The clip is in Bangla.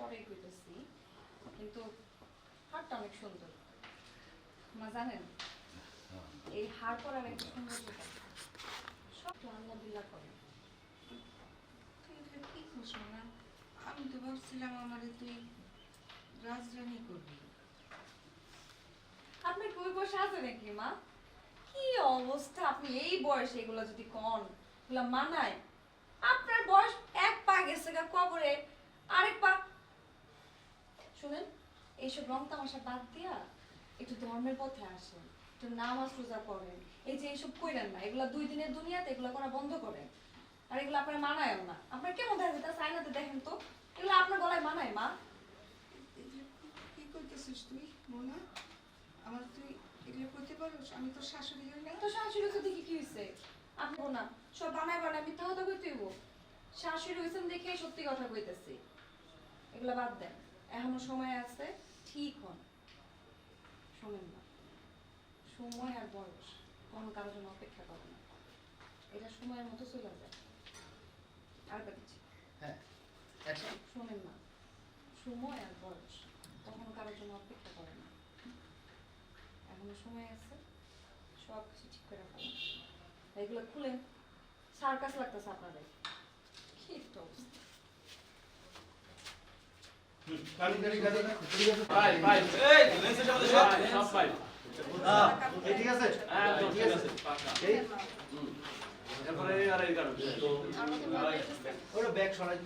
পরেই কইতেছি, কিন্তু হারটা অনেক সুন্দর। মা জানেন এই হার পরার একটা সৌন্দর্য আছে, সব আল্লাহ বিল্লাহ করে। তুই এটা কি করছ না? আমি তো ভাবছিলাম আমারে তুই রাজরানী করবি। আপনার কই বসে আছে নাকি মা? কি অবস্থা, আপনি এই বয়সে এগুলো যদি কন এগুলো মানায়? আপনার বয়স এক পা গেছে গা কবরে, আরেক পা। শুনেন, এইসব রং তামাশা বাদ দিয়া একটু ধর্মের পথে আসেন, একটু নামাজ রোজা করেন। এই যে এইসব কইরেন না, এগুলা 2 দিনের দুনিয়াতে এগুলা করা বন্ধ করেন। আর এগুলো আপনার মানায়ও না। আপনার কেমন দেখা যায় সাইনাতে দেখেন তো, এগুলো আপনার গলায় মানায় মা? এগুলো কি করতেছিস তুই মোনা? আমার তুই এগুলো করতে পারোস? আমি তোর শাশুড়ি হই না? তো শাশুড়ি তো দেখি কি হয়েছে? আপনি না সব বানায় বানায় মিথ্যা কথা কইতে হইব। শাশুড়ি হয়েছেন দেখে সত্যি কথা কইতেছি। এগুলা বাদ দেন, এখনো সময় আছে, ঠিক হন। শোনেন না, সময় আর বয়স কোনো কারোর জন্য অপেক্ষা করে না, এটা সময়ের মতো চলে যায়। আর কিছু হ্যাঁ আচ্ছা শোনেন না, সময় আর বয়স কখনো কারোর জন্য অপেক্ষা করে না। এখনো সময় আছে, সব কিছু ঠিক করে ফেলেন। এগুলো খুলেন, সার্কাস লাগতেছে আপনাদের। কি একটা অবস্থা। ঠিক আছে আমাকে মনে হইতেছে ব্যাগ সরাই